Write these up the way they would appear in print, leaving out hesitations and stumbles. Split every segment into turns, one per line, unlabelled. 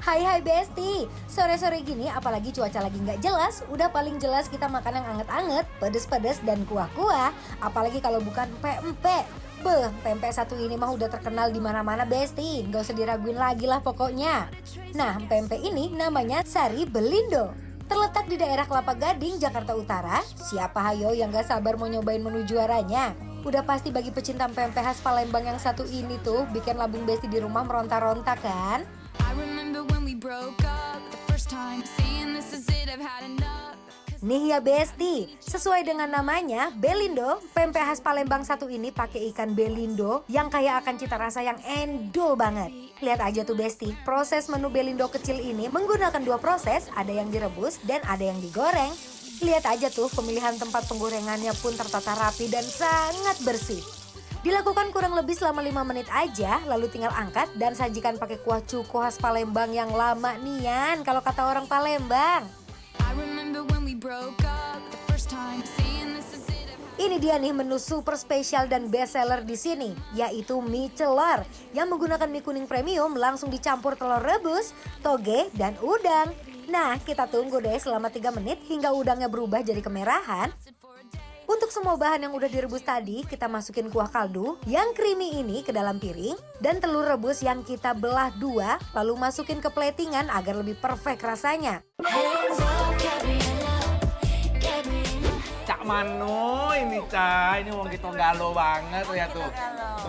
Hai Besti, sore-sore gini apalagi cuaca lagi nggak jelas, udah paling jelas kita makan yang anget-anget, pedes-pedes dan kuah-kuah. Apalagi kalau bukan pempek. Pempek satu ini mah udah terkenal di mana-mana Besti, nggak usah diraguin lagi lah pokoknya. Nah, pempek ini namanya Sari Belindo. Terletak di daerah Kelapa Gading, Jakarta Utara. Siapa hayo yang gak sabar mau nyobain menu juaranya? Udah pasti bagi pecinta pempek khas Palembang yang satu ini tuh bikin lambung Besti di rumah meronta-ronta kan? Nih ya Besti, sesuai dengan namanya, Belindo, pempek khas Palembang satu ini pakai ikan belindo yang kaya akan cita rasa yang endul banget. Lihat aja tuh Besti, proses menu Belindo kecil ini menggunakan dua proses, ada yang direbus dan ada yang digoreng. Lihat aja tuh pemilihan tempat penggorengannya pun tertata rapi dan sangat bersih. Dilakukan kurang lebih selama 5 menit aja, lalu tinggal angkat dan sajikan pakai kuah cuko khas Palembang yang lama nian kalau kata orang Palembang. Ini dia nih menu super spesial dan best seller di sini, yaitu mie celor yang menggunakan mie kuning premium langsung dicampur telur rebus, toge, dan udang. Nah, kita tunggu deh selama 3 menit hingga udangnya berubah jadi kemerahan. Untuk semua bahan yang udah direbus tadi, kita masukin kuah kaldu yang creamy ini ke dalam piring dan telur rebus yang kita belah dua, lalu masukin ke platingan agar lebih perfect rasanya.
Cak Mano ini Cak, ini wong kita galau banget, lihat tuh.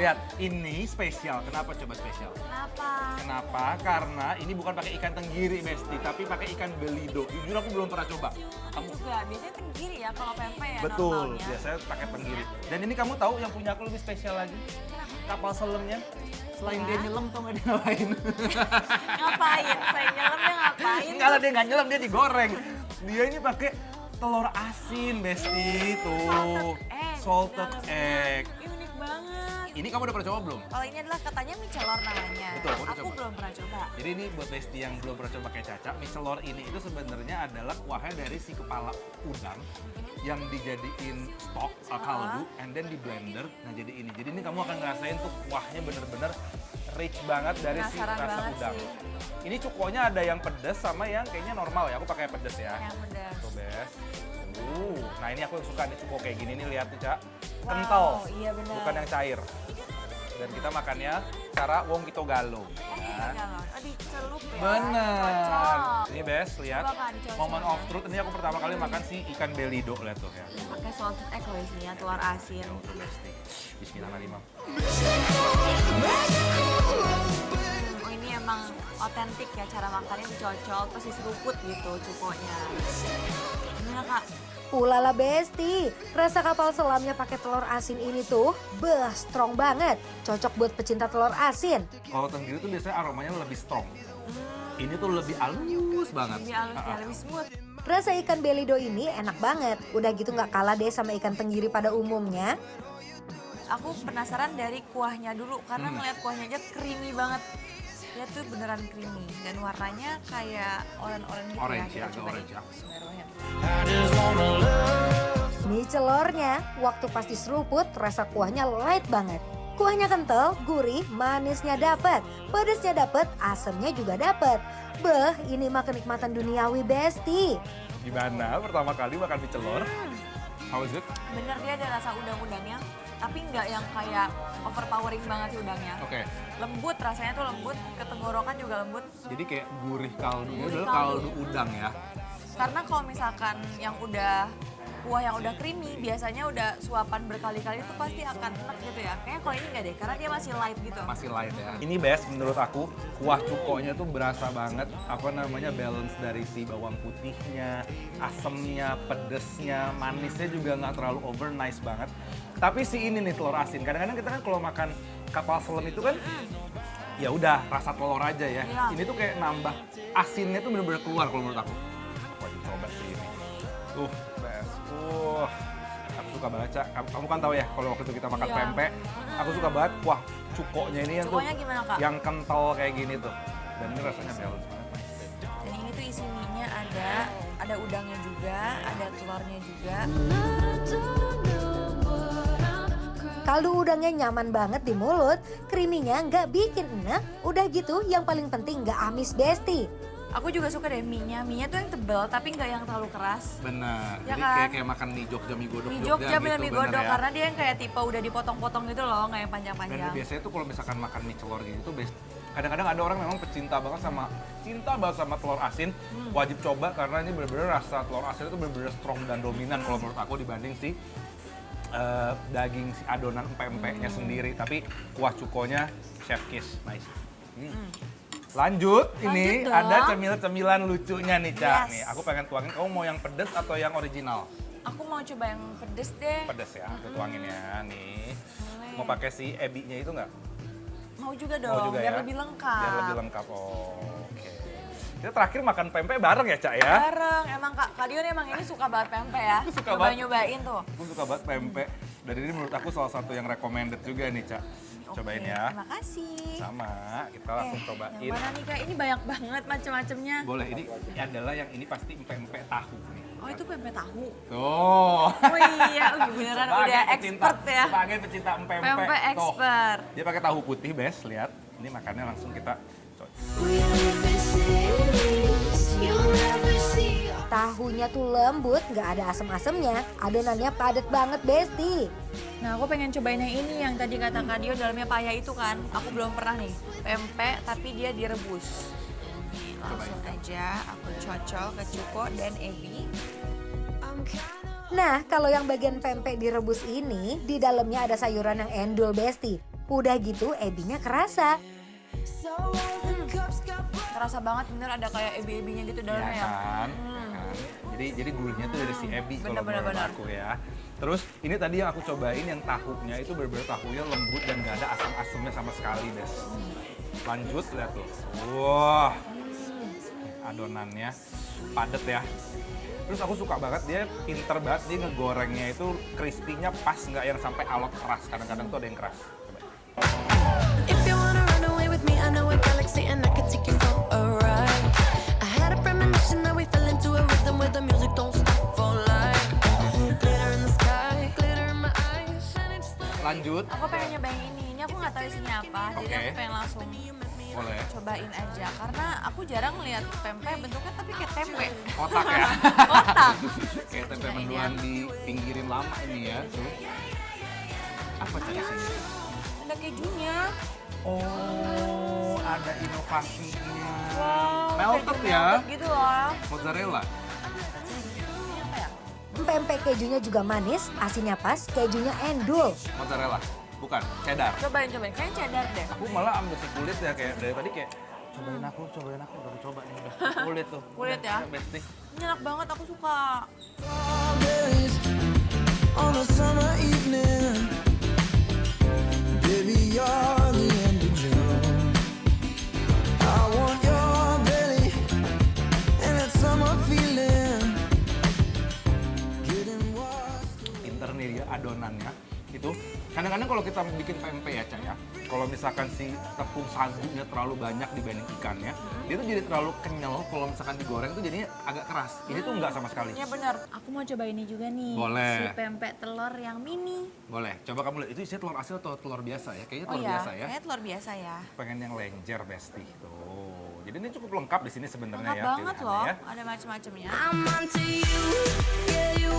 Lihat, ini spesial. Kenapa coba spesial? Kenapa? Karena ini bukan pakai ikan tenggiri Besti, tapi pakai ikan belido. Jujur aku belum pernah coba.
Kamu juga biasanya tenggiri ya kalau pempek ya.
Betul,
normalnya.
biasanya pakai tenggiri. Dan ini kamu tahu yang punya aku lebih spesial lagi? Kapal selemnya. Selain dia nyelam tuh nggak dia ngapain?
Ngapain? Saya nyelam dia ngapain?
Enggak lah, dia nggak nyelam, dia digoreng. Dia ini pakai telur asin Besti tuh. Salted egg.
Ih, unik banget.
Ini kamu udah pernah coba belum?
Kalau ini adalah katanya mie celor namanya.
Betul, aku udah
Aku
coba.
belum pernah coba.
Jadi ini buat Besti yang belum pernah coba kayak Caca, mie celor ini itu sebenarnya adalah kuahnya dari si kepala udang yang dijadiin stok kaldu and then di blender. Nah jadi ini kamu akan ngerasain tuh kuahnya bener-bener rich banget dari si
Penasaran
rasa
banget
udang.
sih.
Ini cukonya ada yang pedas sama yang kayaknya normal ya. Aku pakai pedas ya.
Yang pedas.
Tuh Bes. Nah ini aku suka nih cuko kayak gini nih, lihat nih Cak.
Wow,
Kental,
iya benar.
bukan yang cair. Dan kita makannya cara wong kita galo.
Oh, dicelup ya.
Bener.
Cocok.
Ini Bes, lihat.
Coba kan, cocok.
Moment of truth, ini aku pertama kali makan si ikan belido, lihat tuh ya.
Pakai salted egg loh isinya, telur asin.
Tuh Besti. Bismillahirrahmanirrahim.
Oh ini emang otentik ya cara makannya, dicocol terus diseruput gitu cukonya. Gimana Kak?
Ulala Besti, rasa kapal selamnya pakai telur asin ini tuh, strong banget. Cocok buat pecinta telur asin.
Kalau tenggiri tuh biasanya aromanya lebih strong. Ini tuh lebih halus banget.
Lebih halus ya, lebih smooth.
Rasa ikan belido ini enak banget. Udah gitu nggak kalah deh sama ikan tenggiri pada umumnya.
Aku penasaran dari kuahnya dulu karena ngeliat kuahnya aja creamy banget. Dia tuh beneran creamy dan warnanya kayak oranye gitu
Orange
ya.
ya, agak orange ya.
Bismillahirrahmanirrahim.
Mie celornya, waktu pas diseruput rasa kuahnya light banget. Kuahnya kental, gurih, manisnya dapet, pedesnya dapet, asemnya juga dapet. Ini mah kenikmatan duniawi Besti.
Gimana pertama kali makan mie celor? How is it?
Bener dia ada rasa udang-udangnya, tapi nggak yang kayak overpowering banget sih udangnya.
Oke.
Lembut, rasanya tuh lembut, ke tenggorokan juga lembut.
Jadi kayak gurih kaldunya
Gurih
adalah kaldu udang ya.
Karena kalau misalkan yang udah kuah yang udah creamy, biasanya udah suapan berkali-kali itu pasti akan enak gitu ya. Kayaknya kalau ini nggak deh, karena dia masih light gitu.
Masih light ya. Ini Bes, menurut aku kuah cukonya tuh berasa banget balance dari si bawang putihnya, asemnya, pedesnya, manisnya juga nggak terlalu over, nice banget. Tapi si ini nih telur asin. Kadang-kadang kita kan kalau makan kapal selam itu kan ya udah rasa telur aja ya.
Iya.
Ini tuh kayak nambah asinnya tuh bener-bener keluar kalau menurut aku. Wajib coba sih ini. Bes. Aku suka banget, Cak. Kamu kan tahu ya kalau waktu itu kita makan
Iya.
pempek, aku suka banget kuah cukonya ini yang tuh
Cukonya gimana, Kak?
yang kental kayak gini tuh. Dan ini rasanya balance banget.
Dan ini tuh isi mie-nya ada udangnya juga, ada telurnya juga.
Kaldu udangnya nyaman banget di mulut, creamy-nya nggak bikin enak, udah gitu yang paling penting nggak amis Besti.
Aku juga suka deh mie-nya tuh yang tebel tapi nggak yang terlalu keras.
Benar.
Ya
Jadi
kan?
kayak makan mie Jogja, mie godok
Mie
Jogja
Jogja bener
gitu,
mie
bener
godok
ya?
karena dia yang kayak tipe udah dipotong-potong gitu loh, nggak yang
Dan
panjang-panjang.
biasanya tuh kalau misalkan makan mie celor gitu kadang-kadang ada orang memang cinta banget sama telur asin. Wajib coba karena ini bener-bener rasa telur asin itu bener-bener strong dan dominan kalau menurut aku dibanding si daging si adonan empek-empeknya sendiri. Tapi kuah cukonya chef kiss, nice. Lanjut, ini
dong.
ada cemilan-cemilan lucunya nih, Ca.
Yes.
Nih, aku pengen tuangin. Kamu mau yang pedes atau yang original?
Aku mau coba yang pedes deh.
Pedes ya, aku tuangin ya. Nih,
Boleh.
mau pakai si ebinya itu nggak?
Mau juga
Mau
dong,
juga
biar
ya?
lebih lengkap.
Biar lebih lengkap, oke. Kita terakhir makan pempek bareng ya, Ca ya?
Bareng, emang Kak Dion emang ini suka banget pempek ya.
Aku suka banget.
Nyobain tuh.
Aku suka banget pempek. Dan ini menurut aku salah satu yang recommended juga nih, Ca. Cobain
Oke,
ya.
Terima kasih.
Sama, kita langsung cobain.
Yang mana nih Kak? Ini banyak banget macam-macamnya.
Boleh, ini adalah yang ini pasti pempek tahu nih.
Oh itu pempek tahu.
Tuh.
Oh iya, beneran udah expert ya.
Sebagai pecinta empek.
Pempek
Tuh.
expert.
Dia pakai tahu putih, Bes. Lihat. Ini makannya langsung kita coba.
Tahunya tuh lembut, nggak ada asem-asemnya, adonannya padat banget Besti.
Nah aku pengen cobain yang ini yang tadi kata Kak Dio dalamnya paya itu kan. Aku belum pernah nih. Pempek tapi dia direbus. Nih, langsung aja aku cocol ke cuko dan ebi.
Nah, kalau yang bagian pempek direbus ini, di dalamnya ada sayuran yang endul Besti. Udah gitu, ebinya kerasa.
Terasa banget bener ada kayak ebi-ebinya gitu dalamnya
Ya
ya.
kan? Kan? Jadi gurihnya tuh dari si ebi kalau
Bener,
menurut
bener.
aku ya. Terus ini tadi yang aku cobain yang tahunya itu bener-bener tahunya lembut dan nggak ada asam-asamnya sama sekali, Des. Lanjut, lihat tuh. Wah, adonannya padet ya. Terus aku suka banget, dia pinter banget, dia ngegorengnya itu crispy-nya pas, nggak yang sampai alot keras. Kadang-kadang tuh ada yang keras. Coba.
If you wanna run away with me, I know a galaxy and I could take you for a ride. I had a premonition that we fell into a rhythm where the music don't stop for life. Glitter in the sky, glitter in my eyes, shining just like
Lanjut,
Aku pengen nyobain ini. Ini aku nggak tahu isinya apa. Jadi
Oke.
aku pengen langsung
boleh.
cobain aja. Karena aku jarang lihat pempek bentuknya tapi kayak tempe.
Kotak ya.
Kotak.
Kayak tempe mendoan di pinggirin lama ini ya. Tuh. Apa cak isinya?
Ada kejunya.
Oh, ada inovasinya.
Wow,
Melted
keju
ya.
melted gitu loh.
Mozzarella.
Ini apa ya?
Pempek kejunya juga manis, asinnya pas, kejunya endul.
Mozzarella. Bukan, cheddar.
Cobain. Kayaknya cheddar deh.
Aku malah ambil si kulit ya kayak dari tadi kayak cobain aku udah aku coba nih udah. Kulit tuh.
Kulit
Udah,
ya?
udah, Besti.
Ini enak banget, aku suka.
strawberries on a summer evening. Baby, you're the end of June. I want your belly and that summer feeling. Getting washed.
Pinter nih dia adonannya. Itu kadang-kadang kalau kita bikin pempek ya, Cak ya. Kalau misalkan si tepung sagunya terlalu banyak dibanding ikannya, dia tuh jadi terlalu kenyal. Kalau misalkan digoreng tuh jadinya agak keras. Ini tuh enggak sama sekali.
Iya benar. Aku mau coba ini juga nih.
Boleh.
Si pempek telur yang mini.
Boleh. Coba kamu lihat itu isinya telur asin atau telur biasa ya? Kayaknya
Oh
telur
iya,
biasa ya.
kayaknya telur biasa ya.
Pengen yang lenjer, Besti. Tuh. Jadi ini cukup lengkap di sini sebenarnya
Lengkap
ya.
banget
pilihannya
loh,
ya.
ada macam-macamnya.
I'm onto you, yeah you.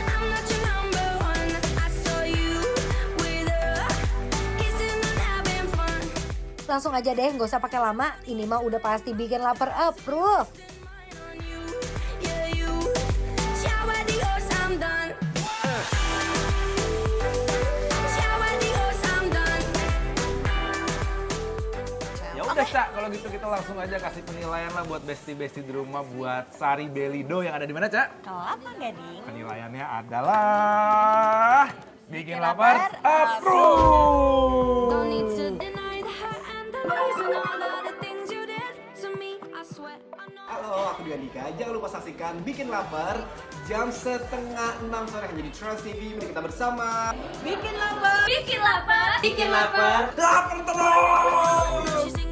I'm not your number one. I saw you with her, kissing and having fun.
Langsung aja deh, nggak usah pakai lama. Ini mah udah pasti bikin lapar approve.
On you, yeah you. Ciao adios, I'm done. Ciao adios, I'm done.
Ya udah, Cak, kalau gitu kita langsung aja kasih penilaian lah buat besti-besti di rumah buat Sari Belido yang ada di mana, Cak?
Kelapa Gading.
Penilaiannya adalah bikin lapar
Don't
approve.
need to deny the hurt and the lies and all of the things you did to me. I swear I know.
Halo, aku Diandika. Jangan lupa saksikan Bikin Lapar jam 5:30 sore hanya di Trans TV. Mari kita bersama.
Bikin lapar.
Bikin lapar.
Bikin Lapar. Lapar terus!
She's singing